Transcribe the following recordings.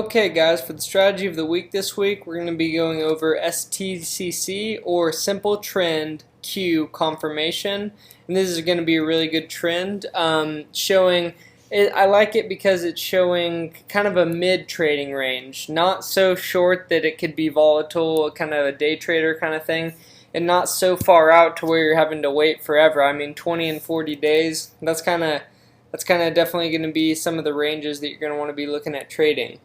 Okay guys, for the strategy of the week this week, we're going to be going over STCC, or Simple Trend Q Confirmation. And this is going to be a really good trend, showing it. I like it because it's showing kind of a mid trading range, not so short that it could be volatile, kind of a day trader kind of thing, and not so far out to where you're having to wait forever. I mean, 20 and 40 days, that's kind of definitely going to be some of the ranges that you're going to want to be looking at trading.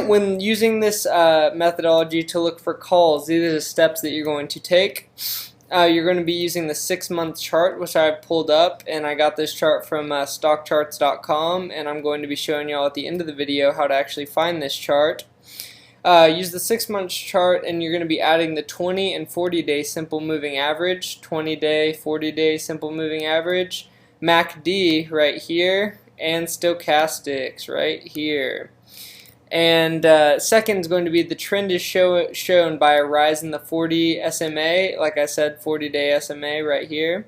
When using this methodology to look for calls, these are the steps that you're going to take. You're going to be using the 6-month chart, which I've pulled up, and I got this chart from stockcharts.com, and I'm going to be showing y'all at the end of the video how to actually find this chart. Use the 6-month chart, and you're going to be adding the 20 and 40-day simple moving average, 20-day, 40-day simple moving average, MACD right here, and stochastics right here. And second is going to be the trend is shown by a rise in the 40 SMA, like I said, 40-day SMA right here.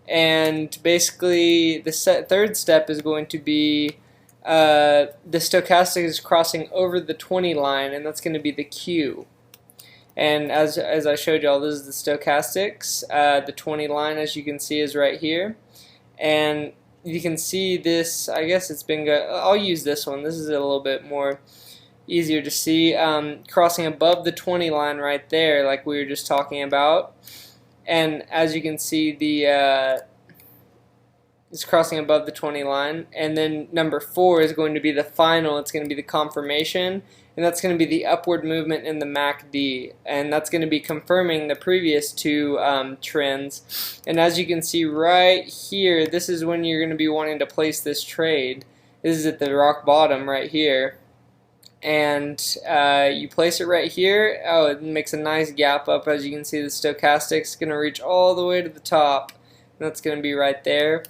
And basically the third step is going to be the stochastic is crossing over the 20 line, and that's going to be the Q. And as I showed y'all, this is the stochastics. The 20 line, as you can see, is right here. And you can see this, I guess it's been good. I'll use this one. This is a little bit more easier to see. Crossing above the 20 line right there, like we were just talking about. And as you can see, it's crossing above the 20 line. And then number 4 is going to be the final. It's going to be the confirmation. And that's going to be the upward movement in the MACD, and that's going to be confirming the previous two trends. And as you can see right here, this is when you're going to be wanting to place this trade. This is at the rock bottom right here, and you place it right here. Oh, it makes a nice gap up. As you can see, the stochastic is going to reach all the way to the top, and that's going to be right there.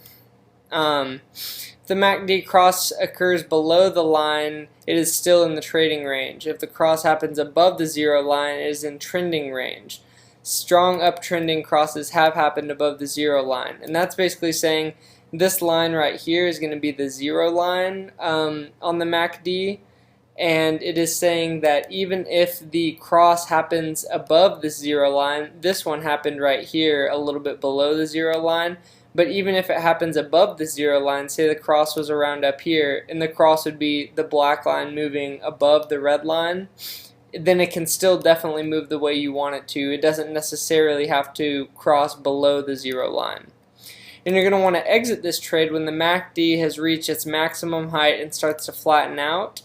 If the MACD cross occurs below the line, it is still in the trading range. If the cross happens above the 0 line, it is in trending range. Strong uptrending crosses have happened above the 0 line, and that's basically saying this line right here is going to be the 0 line on the MACD, and it is saying that even if the cross happens above the 0 line, this one happened right here a little bit below the 0 line, but even if it happens above the 0 line, say the cross was around up here, and the cross would be the black line moving above the red line, then it can still definitely move the way you want it to. It doesn't necessarily have to cross below the 0 line. And you're going to want to exit this trade when the MACD has reached its maximum height and starts to flatten out.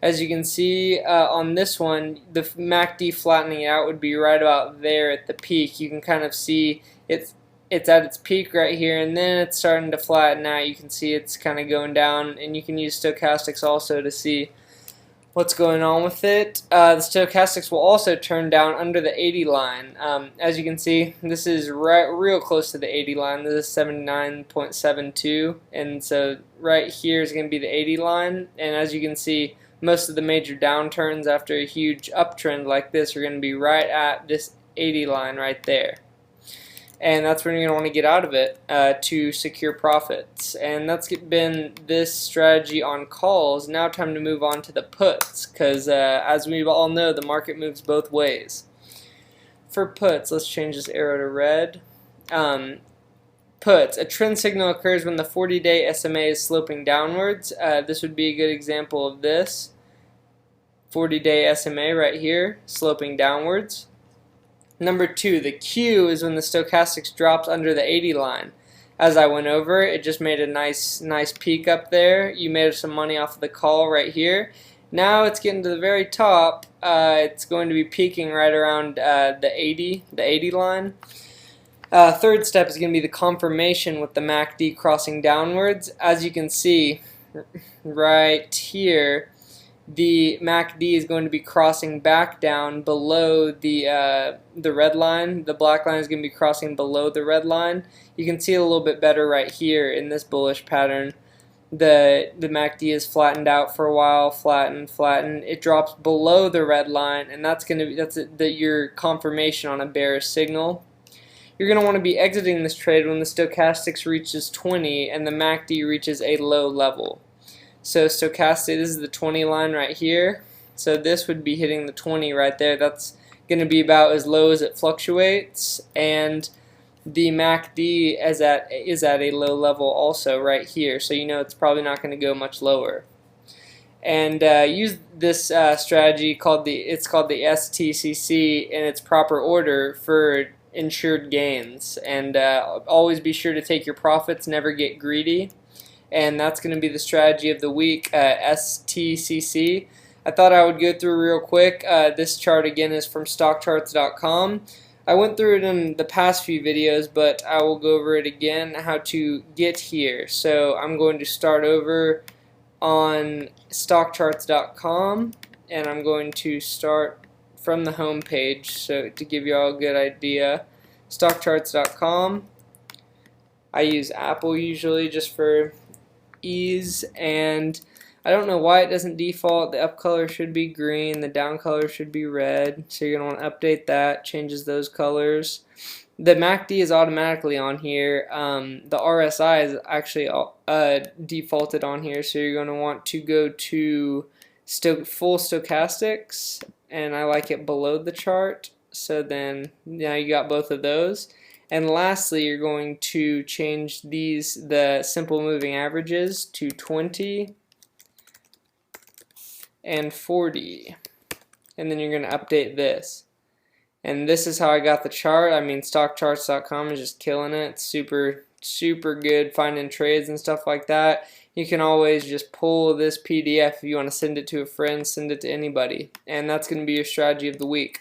As you can see on this one, the MACD flattening out would be right about there at the peak. You can kind of see it's at its peak right here, and then it's starting to flatten out. You can see it's kind of going down, and you can use stochastics also to see what's going on with it. The stochastics will also turn down under the 80 line. As you can see, this is real close to the 80 line. This is 79.72, and so right here is going to be the 80 line. And as you can see, most of the major downturns after a huge uptrend like this are going to be right at this 80 line right there. And that's when you're going to want to get out of it to secure profits. And that's been this strategy on calls. Now time to move on to the puts, because as we all know, the market moves both ways. For puts, let's change this arrow to red. Puts, a trend signal occurs when the 40-day SMA is sloping downwards. This would be a good example of this. 40-day SMA right here, sloping downwards. Number 2, the Q is when the stochastics drops under the 80 line. As I went over, it just made a nice peak up there. You made some money off of the call right here. Now it's getting to the very top. It's going to be peaking right around the 80 line. Third step is going to be the confirmation with the MACD crossing downwards. As you can see right here, the MACD is going to be crossing back down below the red line. The black line is going to be crossing below the red line. You can see it a little bit better right here in this bullish pattern. The MACD is flattened out for a while, flatten. It drops below the red line, and that's your confirmation on a bearish signal. You're going to want to be exiting this trade when the stochastics reaches 20 and the MACD reaches a low level. So stochastic, this is the 20 line right here. So this would be hitting the 20 right there. That's going to be about as low as it fluctuates, and the MACD is at a low level also right here. So you know it's probably not going to go much lower. And use this strategy called the STCC in its proper order for ensured gains. And always be sure to take your profits, never get greedy. And that's going to be the strategy of the week, STCC. I thought I would go through real quick. This chart again is from stockcharts.com. I went through it in the past few videos, but I will go over it again, how to get here. So I'm going to start over on stockcharts.com, and I'm going to start from the home page, so to give you all a good idea. Stockcharts.com. I use Apple usually just for ease, and I don't know why it doesn't default. The up color should be green, the down color should be red, so you're going to want to update that, changes those colors. The MACD is automatically on here. The RSI is actually defaulted on here, so you're going to want to go to full stochastics, and I like it below the chart, so then now you got both of those. And lastly, you're going to change the simple moving averages to 20 and 40, and then you're going to update this. And this is how I got the chart. I mean, stockcharts.com is just killing it. It's super good finding trades and stuff like that. You can always just pull this PDF if you want to send it to a friend, send it to anybody. And that's going to be your strategy of the week.